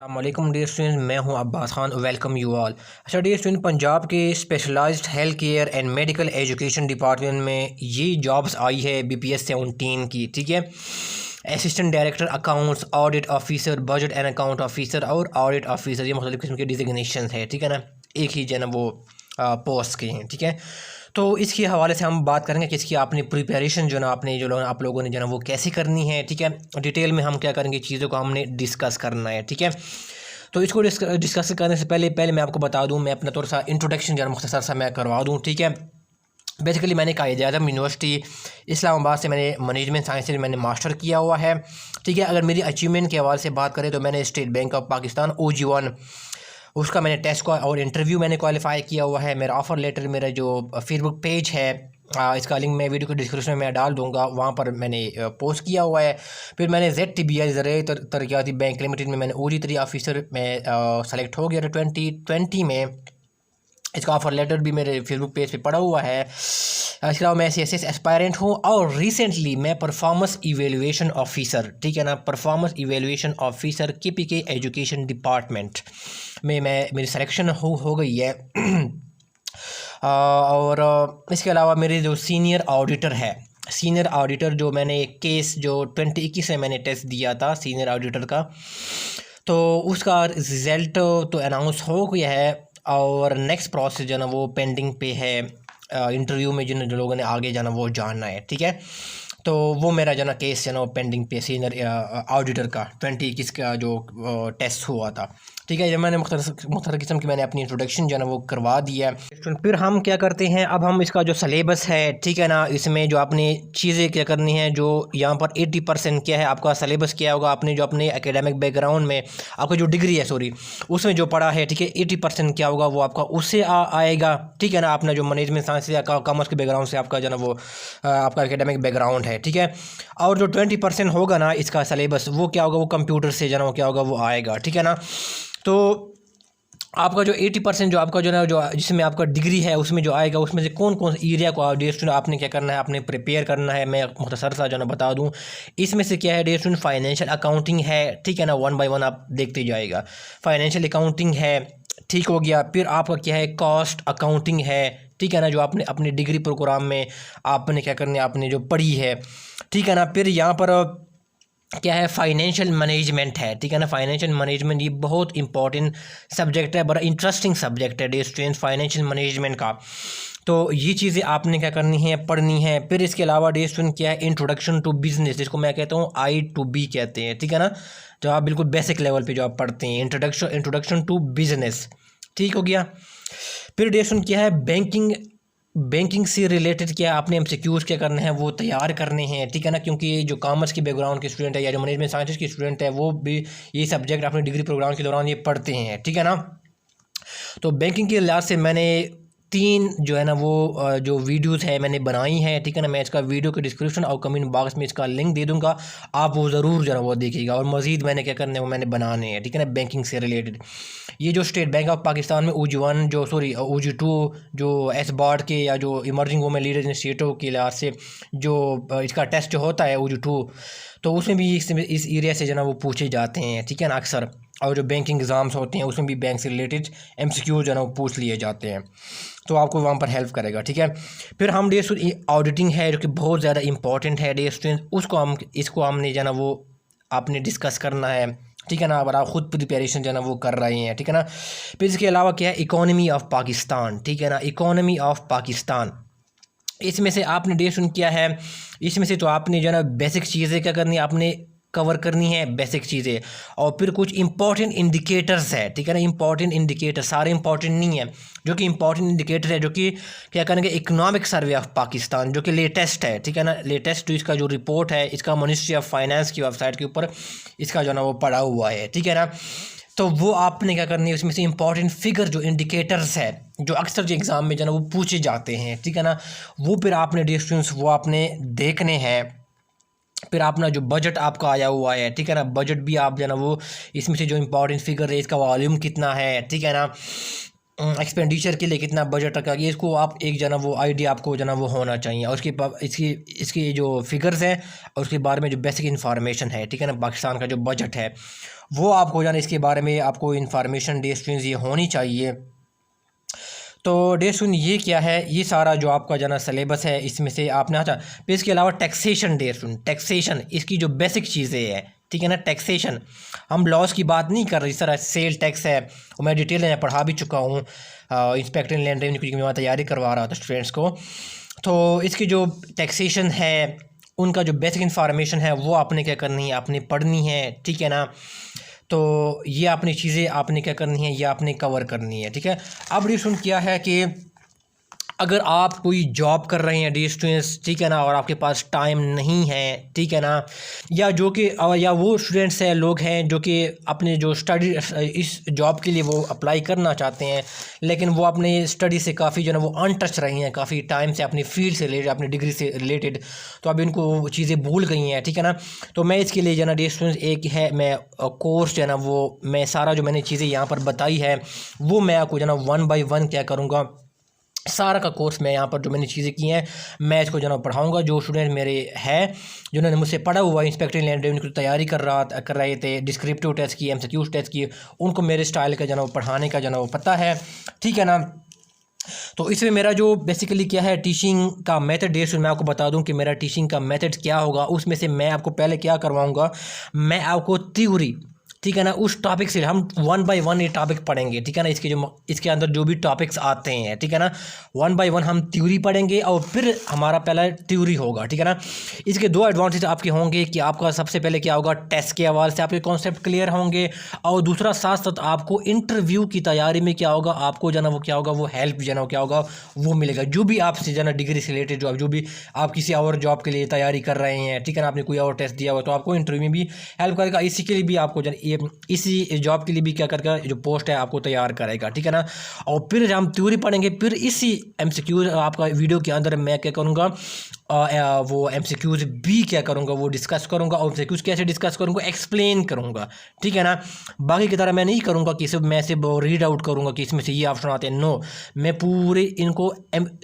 अस्सलामुअलैकुम dear student, मैं हूं Abbas Khan. Welcome you all. अच्छा डियर स्टूडेंट, पंजाब के specialised health care and medical education department में ये जॉब्स आई है BPS 17 की। ठीक है, assistant director accounts, audit officer, budget and account officer और ऑडिट ऑफिसर, ये मुख्तलिफ किस्म के डिजिग्नेशन है। ठीक है ना, एक ही जो है ना वो पोस्ट के हैं। ठीक है, तो इसके हवाले से हम बात करेंगे कि इसकी आपने प्रिपरेशन जो ना आपने जो लोग आप लोगों ने जो ना वो कैसे करनी है। ठीक है, डिटेल में हम क्या करेंगे, चीज़ों को हमने डिस्कस करना है। ठीक है, तो इसको डिस्कस करने से पहले पहले मैं आपको बता दूं, मैं अपना थोड़ा सा इंट्रोडक्शन जो है मुख्तसर सा मैं करवा दूं। ठीक है, बेसिकली मैंने कायद-ए-आज़म यूनिवर्सिटी इस्लामाबाद से मैंने मैनेजमेंट साइंस से मैंने मास्टर किया हुआ है। ठीक है, अगर मेरी अचीवमेंट के हवाले से बात करें तो मैंने state bank of Pakistan OG1 उसका मैंने टेस्ट को और इंटरव्यू मैंने क्वालिफाई किया हुआ है। मेरा ऑफ़र लेटर, मेरा जो फेसबुक पेज है, इसका लिंक मैं वीडियो के डिस्क्रिप्शन में मैं डाल दूंगा, वहाँ पर मैंने पोस्ट किया हुआ है। फिर मैंने ZTBI ज़रिए तरक्याती बैंक लिमिटेड में मैंने OG3 ऑफिसर में सेलेक्ट हो गया था 2020 में। इसका ऑफ़र लेटर भी मेरे फेसबुक पेज पे पड़ा हुआ है। इसके अलावा मैं CSS एस्पायरेंट हूँ और रिसेंटली मैं परफॉर्मेंस इवेलुएशन ऑफिसर, ठीक है ना, performance evaluation officer KPK education department में मेरी सिलेक्शन हो गई है। और इसके अलावा मेरे जो सीनियर ऑडिटर है, सीनियर ऑडिटर जो मैंने एक केस जो 2021 में मैंने टेस्ट दिया था सीनियर ऑडिटर का, तो उसका रिज़ल्ट तो अनाउंस हो गया है और नेक्स्ट प्रोसेस जो है ना वो पेंडिंग पे है। इंटरव्यू में जिन लोगों ने आगे जाना वो जानना है। ठीक है, तो वो मेरा जो ना केस है ना वो पेंडिंग पे सीनियर ऑडिटर का 2021 का जो टेस्ट हुआ था। ठीक है, जब मैंने मुख्तलिफ किस्म की मैंने अपनी इंट्रोडक्शन जो है ना वो करवा दिया है। फिर हम क्या करते हैं, अब हम इसका जो सलेबस है, ठीक है ना, इसमें जो आपने चीज़ें क्या करनी है, जो यहाँ पर 80% क्या है आपका सलेबस क्या होगा, आपने जो अपने एकेडमिक बैकग्राउंड में आपका जो डिग्री है सॉरी उसमें जो पढ़ा है, ठीक है, 80% क्या होगा वो आपका उससे आएगा। ठीक है ना, अपना जो मैनेजमेंट साइंस या कॉमर्स के बैकग्राउंड से आपका जो ना वो आपका एकेडमिक बैकग्राउंड है। ठीक है, और जो 20% होगा ना इसका सलेबस, वो क्या होगा, वो कंप्यूटर से जो ना वो क्या होगा वो आएगा। ठीक है ना, तो आपका जो 80% जो आपका जो ना जो जिसमें आपका डिग्री है उसमें जो आएगा, उसमें से कौन कौन एरिया को डियर स्टूडेंट आपने क्या करना है, आपने प्रिपेयर करना है। मैं मुख्तसर सा जो ना बता दूं, इसमें से क्या है डियर स्टूडेंट, फाइनेंशियल अकाउंटिंग है। ठीक है ना, 1 बाय 1 आप देखते जाएगा। फाइनेंशियल अकाउंटिंग है, ठीक हो गया। फिर आपका क्या है, कॉस्ट अकाउंटिंग है। ठीक है ना, जो आपने अपने डिग्री प्रोग्राम में आपने क्या करना है, आपने जो पढ़ी है। ठीक है ना, फिर यहाँ पर क्या है, फाइनेंशियल मैनेजमेंट है। ठीक है ना, फाइनेंशियल मैनेजमेंट ये बहुत इंपॉर्टेंट सब्जेक्ट है, बड़ा इंटरेस्टिंग सब्जेक्ट है डियर स्टूडेंट्स फाइनेंशियल मैनेजमेंट का। तो ये चीज़ें आपने क्या करनी है, पढ़नी है। फिर इसके अलावा डियर स्टूडेंट क्या है, इंट्रोडक्शन टू बिजनेस, जिसको मैं कहता हूँ I to B कहते हैं। ठीक है ना, जो आप बिल्कुल बेसिक लेवल पे जो आप पढ़ते हैं, इंट्रोडक्शन टू बिजनेस, ठीक हो गया। फिर डियर स्टूडेंट क्या है, बैंकिंग से रिलेटेड क्या आपने MCQs क्या करने हैं वो तैयार करने हैं। ठीक है ना, क्योंकि जो कॉमर्स के बैकग्राउंड के स्टूडेंट है या जो मैनेजमेंट साइंसेस के स्टूडेंट है वो भी ये सब्जेक्ट अपने डिग्री प्रोग्राम के दौरान ये पढ़ते हैं। ठीक है ना, तो बैंकिंग के लिहाज से मैंने 3 जो है ना वो जो वीडियोस है मैंने बनाई हैं। ठीक है ना, मैं इसका वीडियो के डिस्क्रिप्शन और कमेंट बॉक्स में इसका लिंक दे दूंगा, आप वो ज़रूर जो है वो देखिएगा। और मज़ीद मैंने क्या करने हैं वो मैंने बनाने हैं। ठीक है ना, बैंकिंग से रिलेटेड ये जो स्टेट बैंक ऑफ पाकिस्तान में OG1 जो सॉरी OG2 जो SBORD के या जो इमर्जिंग वुमेन लीडर इंस्टीट्यूटों के लिहाज से जो इसका टेस्ट जो होता है OG2, तो उसमें भी इस एरिया से जो ना वो पूछे जाते हैं। ठीक है ना, अक्सर, और जो बैंकिंग एग्ज़ाम्स होते हैं उसमें भी बैंक से रिलेटेड MCQ जो है ना वो पूछ लिए जाते हैं, तो आपको वहाँ पर हेल्प करेगा। ठीक है, फिर हम डे ऑडिटिंग है जो कि बहुत ज़्यादा इंपॉर्टेंट है डे स्टूडेंट, इसको हमने जो है ना वो आपने डिस्कस करना है। ठीक है ना, अगर आप खुद प्रिपरेशन जो है ना वो कर रहे हैं। ठीक है ना, फिर इसके अलावा क्या है, इकोनॉमी ऑफ पाकिस्तान। ठीक है ना, इकोनॉमी ऑफ पाकिस्तान, इसमें से आपने डे सुन किया है, इसमें से तो आपने जो है ना बेसिक चीज़ें क्या करनी है, आपने कवर करनी है बेसिक चीज़ें। और फिर कुछ इंपॉर्टेंट इंडिकेटर्स है। ठीक है ना, इंपॉर्टेंट इंडिकेटर सारे इंपॉर्टेंट नहीं है, जो कि इंपॉर्टेंट इंडिकेटर है, जो कि क्या करेंगे, इकोनॉमिक सर्वे ऑफ पाकिस्तान जो कि लेटेस्ट है। ठीक है ना, लेटेस्ट जो इसका जो रिपोर्ट है इसका मिनिस्ट्री ऑफ फाइनेंस की वेबसाइट के ऊपर इसका जो है ना वो पड़ा हुआ है। ठीक है ना, तो वो आपने क्या करनी है, उसमें से इंपॉर्टेंट फिगर जो इंडिकेटर्स है जो अक्सर जो एग्ज़ाम में जो है ना वो पूछे जाते हैं। ठीक है ना, वो फिर आपने डियर स्टूडेंट्स वो आपने देखने हैं। फिर अपना जो बजट आपका आया हुआ है, ठीक है ना, बजट भी आप जो है ना वो इसमें से जो इंपॉर्टेंट फिगर है इसका वॉल्यूम कितना है। ठीक है ना, एक्सपेंडिचर के लिए कितना बजट रखा गया, इसको आप एक जना वो आइडिया आपको जना वो होना चाहिए। और इसकी इसकी जो फिगर्स हैं और उसके बारे में जो बेसिक इन्फॉर्मेशन है, ठीक है ना, पाकिस्तान का जो बजट है वो आपको जाना इसके बारे में आपको इन्फॉर्मेशन डे स्टूडेंट्स ये होनी चाहिए। तो डे स्टूडेंट ये क्या है, ये सारा जो आपका जना सिलेबस है इसमें से आपने अच्छा। फिर इसके अलावा टैक्सेशन डे स्टूडेंट, टैक्सेशन इसकी जो बेसिक चीज़ें हैं, ठीक है ना, टैक्सेशन हम लॉस की बात नहीं कर रहे। इस तरह सेल टैक्स है वो मैं डिटेल में पढ़ा भी चुका हूँ इंस्पेक्टर लैंड रेवेन्यू की, मैं तैयारी करवा रहा था स्टूडेंट्स को। तो इसकी जो टैक्सेशन है उनका जो बेसिक इन्फॉर्मेशन है वो आपने क्या करनी है, आपने पढ़नी है, ठीक है ना। तो ये अपनी चीज़ें आपने क्या करनी है, ये आपने कवर करनी है, ठीक है। अब रिसुन क्या है कि अगर आप कोई जॉब कर रहे हैं डी स्टूडेंट्स, ठीक है ना, और आपके पास टाइम नहीं है, ठीक है ना, या जो कि या वो स्टूडेंट्स हैं लोग हैं जो कि अपने जो स्टडी इस जॉब के लिए वो अप्लाई करना चाहते हैं लेकिन वो अपने स्टडी से काफ़ी जो है वो अनटच रही हैं काफ़ी टाइम से, अपनी फील्ड से रिलेटेड, अपनी डिग्री से रिलेटेड, तो अब इनको वो चीज़ें भूल गई हैं, ठीक है ना। तो मैं इसके लिए जो है ना डी स्टूडेंट्स एक है मैं कोर्स जो है ना वो मैं सारा जो मैंने चीज़ें यहाँ पर बताई है वो मैं आपको जो है ना 1 बाय 1 क्या करूँगा, सारा का कोर्स मैं यहाँ पर जो मैंने चीज़ें की हैं मैं इसको जो है पढ़ाऊँगा। जो स्टूडेंट मेरे हैं जिन्होंने मुझसे पढ़ा हुआ इंस्पेक्टर लैंड रेवेन्यू की तैयारी कर रहे थे, डिस्क्रिप्टिव टेस्ट की, एमसीक्यू टेस्ट की, उनको मेरे स्टाइल का जो है पढ़ाने का जो है पता है, ठीक है ना। तो इसमें मेरा जो बेसिकली क्या है टीचिंग का मेथड है, मैं आपको बता दूं कि मेरा टीचिंग का मेथड क्या होगा। उसमें से मैं आपको पहले क्या करवाऊँगा, मैं आपको थ्योरी, ठीक है ना, उस टॉपिक से हम 1 बाय 1 ये टॉपिक पढ़ेंगे, ठीक है ना। इसके अंदर जो भी टॉपिक्स आते हैं, ठीक है ना, 1 बाय 1 हम थ्योरी पढ़ेंगे और फिर हमारा पहला थ्योरी होगा, ठीक है ना। इसके दो एडवांटेज आपके होंगे कि आपका सबसे पहले क्या होगा, टेस्ट के हवाले से आपके कॉन्सेप्ट क्लियर होंगे और दूसरा साथ साथ आपको इंटरव्यू की तैयारी में क्या होगा, आपको जो है वो क्या होगा, वो हेल्प जो है क्या होगा वो मिलेगा। जो भी आपसे जो है डिग्री से रिलेटेड जो भी आप किसी और जॉब के लिए तैयारी कर रहे हैं, ठीक है ना, आपने कोई और टेस्ट दिया हुआ तो आपको इंटरव्यू में भी हेल्प करेगा। इसी के लिए भी आपको जो ये इसी जॉब के लिए भी क्या करेगा, जो पोस्ट है आपको तैयार करेगा, ठीक है ना। और फिर हम थ्योरी पढ़ेंगे, फिर इसी एमसीक्यू आपका वीडियो के अंदर मैं क्या करूँगा, वो एमसीक्यूज़ भी क्या करूँगा वो डिस्कस करूँगा और एमसीक्यूज़ कैसे डिस्कस करूँगा, एक्सप्लेन करूँगा, ठीक है ना। बाकी की तरह मैं नहीं करूँगा कि सिर्फ मैं सिर्फ रीड आउट करूँगा कि इसमें से ये ऑप्शन आते हैं, नो, मैं पूरे इनको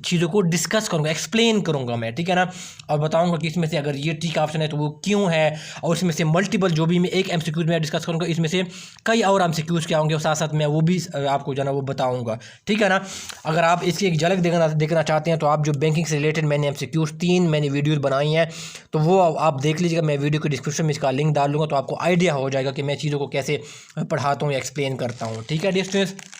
चीज़ों को डिस्कस करूँगा, एक्सप्लेन करूँगा मैं, ठीक है ना। और बताऊँगा कि इसमें से अगर ये ठीक ऑप्शन है तो वो क्यों है, और इसमें से मल्टीपल जो भी मैं एक एमसीक्यूज़ में डिस्कस करूँगा, इसमें से कई और एमसीक्यूज़ क्या होंगे और साथ साथ मैं वो भी आपको जो है ना वो बताऊँगा, ठीक है ना। अगर आप इसकी एक झलक देखना चाहते हैं तो आप जो बैंकिंग से रिलेटेड मैंने एमसीक्यूज़ 3 मैंने वीडियोस बनाई हैं तो वो आप देख लीजिएगा। मैं वीडियो के डिस्क्रिप्शन में इसका लिंक डाल दूँगा तो आपको आइडिया हो जाएगा कि मैं चीज़ों को कैसे पढ़ाता हूँ या एक्सप्लेन करता हूँ, ठीक है डियर स्टूडेंट्स।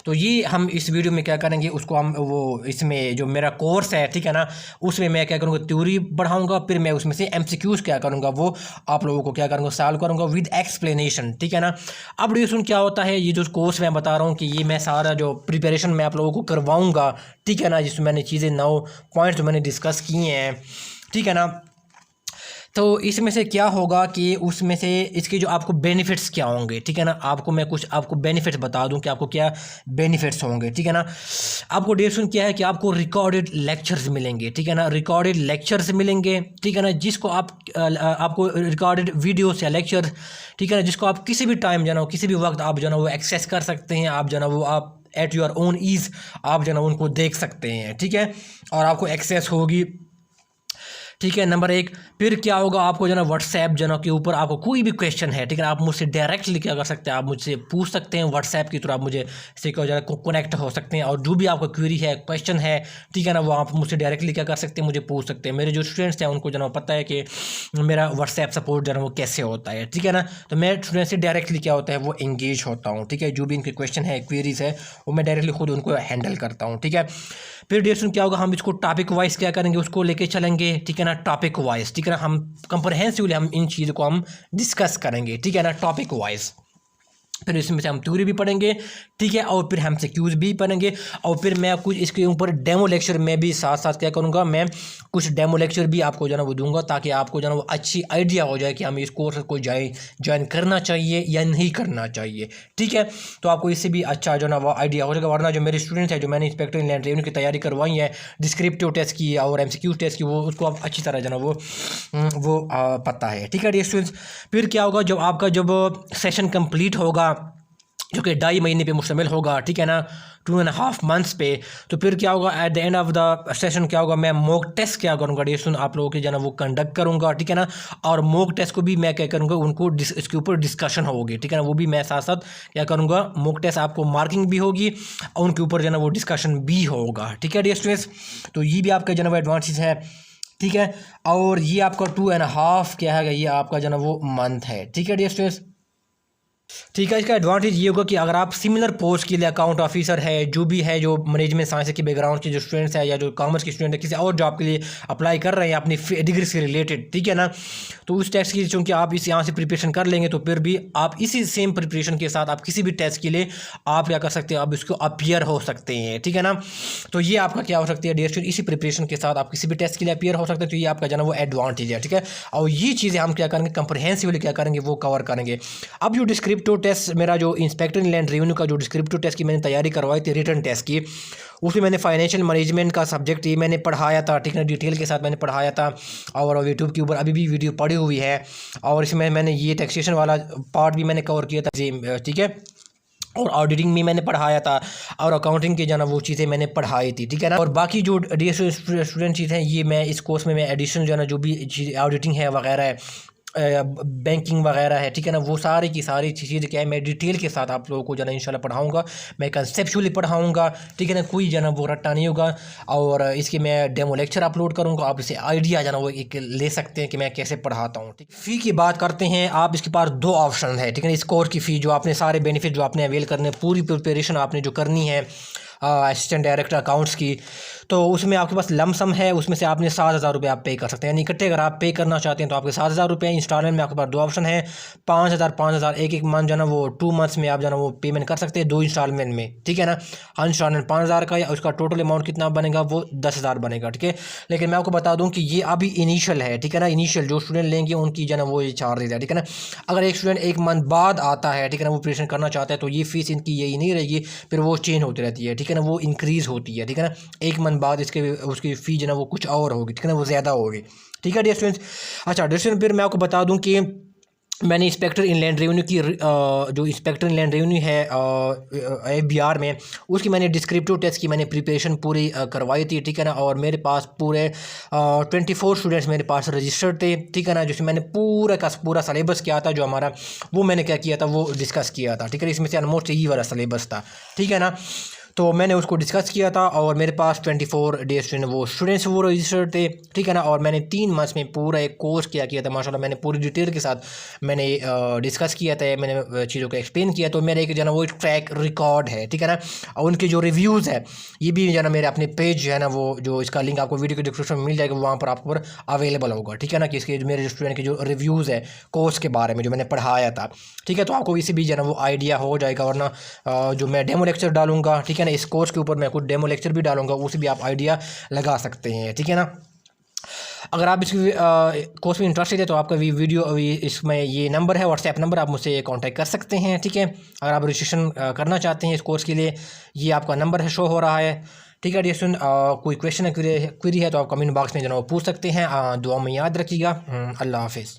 तो ये हम इस वीडियो में क्या करेंगे, उसको हम वो इसमें जो मेरा कोर्स है, ठीक है ना, उसमें मैं क्या करूँगा, थ्योरी पढ़ाऊँगा, फिर मैं उसमें से एमसीक्यूज़ क्या करूँगा वो आप लोगों को क्या करूँगा, सॉल्व करूँगा विद एक्सप्लेनेशन, ठीक है ना। अब डिस्कशन क्या होता है, ये जो कोर्स मैं बता रहा हूँ कि ये मैं सारा जो प्रिपरेशन मैं आप लोगों को करवाऊँगा, ठीक है ना, जिसमें मैंने चीज़ें 9 पॉइंट्स मैंने डिस्कस किए हैं, ठीक है ना। तो इसमें से क्या होगा कि उसमें से इसके जो आपको बेनिफिट्स क्या होंगे, ठीक है ना, आपको मैं कुछ आपको बेनिफिट्स बता दूं कि आपको क्या बेनिफिट्स होंगे, ठीक है ना। आपको डेफिनेशन क्या है कि आपको रिकॉर्डेड लेक्चर्स मिलेंगे, ठीक है ना, रिकॉर्डेड लेक्चर्स मिलेंगे, ठीक है ना, जिसको आपको रिकॉर्डेड वीडियोस या लेक्चर, ठीक है ना, जिसको आप किसी भी टाइम जो है किसी भी वक्त आप जो है वो एक्सेस कर सकते हैं, आप जो है वो आप एट योर ओन ईज़ आप जो है उनको देख सकते हैं, ठीक है, और आपको एक्सेस होगी, ठीक है, नंबर 1। फिर क्या होगा, आपको जो है व्हाट्सएप जो के ऊपर आपको कोई भी क्वेश्चन है, ठीक है, आप मुझसे डायरेक्टली क्या कर सकते हैं, आप मुझसे पूछ सकते हैं व्हाट्सएप की थ्रू, आप मुझे से कनेक्ट हो सकते हैं और जो भी आपका क्वेरी है, क्वेश्चन है, ठीक है ना, वो आप मुझसे डायरेक्टली क्या कर सकते हैं, मुझे पूछ सकते हैं। मेरे जो स्टूडेंट्स हैं उनको जो पता है कि मेरा व्हाट्सएप सपोर्ट जो है वो कैसे होता है, ठीक है ना। तो मैं स्टूडेंट से डायरेक्टली क्या होता है वो एंगेज होता हूँ, ठीक है, जो भी इनके क्वेश्चन है, क्वेरीज है, वो मैं डायरेक्टली खुद उनको हैंडल करता हूँ, ठीक है। फिर डिस्कशन क्या होगा, हम इसको टॉपिक वाइज क्या करेंगे, उसको लेके चलेंगे, ठीक है ना, टॉपिक वाइज, ठीक है ना, हम कंप्रहेंसिवली हम इन चीज़ों को हम डिस्कस करेंगे, ठीक है ना, टॉपिक वाइज। फिर इसमें से हम थ्योरी भी पढ़ेंगे, ठीक है, और फिर हम एमसीक्यूज़ भी पढ़ेंगे और फिर मैं कुछ इसके ऊपर डेमो लेक्चर में भी साथ साथ क्या करूँगा, मैं कुछ डेमो लेक्चर भी आपको जो है वो दूंगा ताकि आपको जो है वो अच्छी आइडिया हो जाए कि हमें इस कोर्स को ज्वाइन करना चाहिए या नहीं करना चाहिए, ठीक है। तो आपको इससे भी अच्छा जो है वो आइडिया हो जाएगा। वरना जो मेरे स्टूडेंट्स हैं जो मैंने इंस्पेक्टर लैंड रेवेन्यू की तैयारी करवाई है, डिस्क्रिप्टिव टेस्ट की और एमसीक्यू टेस्ट की, वो उसको आप अच्छी तरह जो है वो पता है, ठीक है डियर स्टूडेंट्स। फिर क्या होगा, जब आपका जब सेशन कंप्लीट होगा जो कि 2.5 महीने पे मुश्तमिल होगा, ठीक है ना, 2.5 मंथ्स पे। तो फिर क्या होगा, at the end of the session क्या होगा, मैं मॉक टेस्ट क्या करूँगा डियर्स आप लोगों के जो है ना वो कंडक्ट करूँगा, ठीक है ना। और मॉक टेस्ट को भी मैं क्या करूँगा, उनको इसके ऊपर डिस्कशन होगी, ठीक है ना, वो भी मैं साथ साथ क्या करूँगा, मॉक टेस्ट आपको मार्किंग भी होगी और उनके ऊपर जो है ना वो डिस्कशन भी होगा, ठीक है डियर स्टूडेंट्स। तो ये भी आपका जो है ना एडवांटेज है, ठीक है। और ये आपका 2.5 क्या है, ये आपका जो है ना वो मंथ है, ठीक है डियर स्टूडेंट्स। ठीक है, इसका एडवांटेज ये होगा कि अगर आप सिमिलर पोस्ट के लिए अकाउंट ऑफिसर है, जो भी है, जो मैनेजमेंट साइंस के बैकग्राउंड के जो स्टूडेंट्स हैं या जो कॉमर्स के स्टूडेंट है, किसी और जॉब के लिए अप्लाई कर रहे हैं अपनी डिग्री से रिलेटेड, ठीक है ना, तो उस टेस्ट की चूँकि आप इस यहाँ से प्रिपरेशन कर लेंगे तो फिर भी आप इसी सेम प्रिपरेशन के साथ आप किसी भी टेस्ट के लिए आप क्या कर सकते हैं, आप इसको अपियर हो सकते हैं, ठीक है ना। तो ये आपका क्या हो सकती है डियर स्टूडेंट, इसी प्रिपरेशन के साथ आप किसी भी टेस्ट के लिए अपियर हो सकते हैं। तो ये आपका जो है वो एडवांटेज है, ठीक है। और ये चीज़ें हम क्या करेंगे, कंप्रहेंसिवली क्या करेंगे, वो कवर करेंगे। अब जो डिस्क्रिप्टिव टेस्ट मेरा जो इंस्पेक्टर लैंड रेवेन्यू का जो डिस्क्रिप्टिव टेस्ट की मैंने तैयारी करवाई थी, रिटर्न टेस्ट की, उसमें मैंने फाइनेंशियल मैनेजमेंट का सब्जेक्ट ये मैंने पढ़ाया था, ठीक है, डिटेल के साथ मैंने पढ़ाया था। और यूट्यूब के ऊपर अभी भी वीडियो पड़ी हुई है, और इसमें मैंने ये टैक्सेशन वाला पार्ट भी मैंने कवर किया था, ठीक है। और ऑडिटिंग भी मैंने पढ़ाया था, और अकाउंटिंग के जो ना वो चीज़ें मैंने पढ़ाई थी, ठीक है ना। और बाकी जो एडिशनल स्टूडेंट चीज़ हैं, ये मैं इस कोर्स में मैं एडिशनल जो है ना जो भी चीज़ ऑडिटिंग है वगैरह है, बैंकिंग वगैरह है, ठीक है ना, वो सारी की सारी चीज़ें क्या है मैं डिटेल के साथ आप लोगों को जो है इंशाल्लाह पढ़ाऊँगा। मैं कंसेप्चुअली पढ़ाऊँगा, ठीक है ना, कोई जो है ना वो रट्टा नहीं होगा। और इसके मैं डेमो लेक्चर अपलोड करूँगा, आप इसे आइडिया जो है ना वो एक ले सकते हैं कि मैं कैसे पढ़ाता हूँ, ठीक। फ़ी की बात करते हैं, आप इसके पास 2 ऑप्शन है, ठीक है ना। इस कोर्स की फ़ी जो आपने सारे बेनिफिट जो आपने अवेल करने, पूरी प्रिपरेशन आपने जो करनी है असिस्टेंट डायरेक्टर अकाउंट्स की, तो उसमें आपके पास लमसम है, उसमें से आपने 7,000 रुपये आप पे कर सकते हैं। यानी इकट्ठे अगर आप पे करना चाहते हैं तो आपके 7,000 रुपये। इंस्टॉलमेंट में आपके पास 2 ऑप्शन है, 5,000 5,000 एक मंथ जो है ना वो 2 मंथ्स में आप जो है ना वो पेमेंट कर सकते हैं 2 इंस्टॉलमेंट में, ठीक है ना। हर इंस्टॉलमेंट 5,000 का, या उसका टोटल अमाउंट कितना बनेगा, वो 10,000 बनेगा, ठीक है। लेकिन मैं आपको बता दूँ कि ये अभी इनिशियल है, ठीक है ना। इनिशियल जो स्टूडेंट लेंगे उनकी जो है ना वो ये चार्जेज है, ठीक है ना। अगर एक स्टूडेंट 1 मंथ बाद आता है, ठीक है ना, वो प्रिपरेशन करना चाहता है, तो ये फीस इनकी यही नहीं रहेगी, फिर वो चेंज होती रहती है, ठीक है ना, वो इंक्रीज़ होती है, ठीक है ना। 1 मंथ बाद इसके उसकी फ़ी जो है ना वो कुछ और होगी, ठीक है ना, वो ज़्यादा होगी, ठीक है डियर स्टूडेंट्स। अच्छा डियर स्टूडेंट, फिर मैं आपको बता दूं कि मैंने इंस्पेक्टर इन लैंड रेवेन्यू की जो इंस्पेक्टर इन लैंड रेवेन्यू है FBR में, उसकी मैंने डिस्क्रिप्टिव टेस्ट की मैंने प्रिपरेशन पूरी करवाई थी, ठीक है ना। और मेरे पास पूरे 24 स्टूडेंट्स मेरे पास रजिस्टर्ड थे, ठीक है ना, जिसमें मैंने पूरा सिलेबस किया था, जो हमारा वो मैंने क्या किया था वो डिस्कस किया था, ठीक है। इसमें से ऑलमोस्ट यही वाला सिलेबस था, ठीक है ना। तो मैंने उसको डिस्कस किया था, और मेरे पास 24 डे स्टूडेंट वो स्टूडेंट्स वो रजिस्टर्ड थे, ठीक है ना। और मैंने 3 मंथ्स में पूरा एक कोर्स किया था माशाल्लाह। मैंने पूरी डिटेल के साथ मैंने डिस्कस किया था, मैंने चीज़ों को एक्सप्लेन किया। तो मेरे एक जो है ना वो ट्रैक रिकॉर्ड है, ठीक है ना। और उनके जो रिव्यूज़ है ये भी जो है ना मेरे अपने पेज जो है ना वो जो इसका लिंक आपको वीडियो के डिस्क्रिप्शन में मिल जाएगा, वहाँ पर आपको अवेलेबल होगा, ठीक है ना। कि इसके मेरे स्टूडेंट के जो रिव्यूज़ है कोर्स के बारे में जो मैंने पढ़ाया था, ठीक है। तो आपको इसी भी जो है ना वो आइडिया हो जाएगा। वरना जो मैं डेमो लेक्चर डालूंगा, ठीक है ना, इस कोर्स के ऊपर मैं कुछ डेमो लेक्चर भी डालूंगा, उसे भी आप आइडिया लगा सकते हैं, ठीक है ना। अगर आप इस कोर्स में इंटरेस्टेड है तो आपका वीडियो इसमें ये नंबर है, व्हाट्सएप नंबर, आप मुझसे कांटेक्ट कर सकते हैं, ठीक है। अगर आप रजिस्ट्रेशन करना चाहते हैं इस कोर्स के लिए, ये आपका नंबर है, शो हो रहा है, ठीक है डियर स्टूडेंट। कोई क्वेश्चन क्वेरी है तो आप कमेंट बॉक्स में जो है वो पूछ सकते हैं। दुआ में याद रखिएगा। अल्लाह हाफिज़।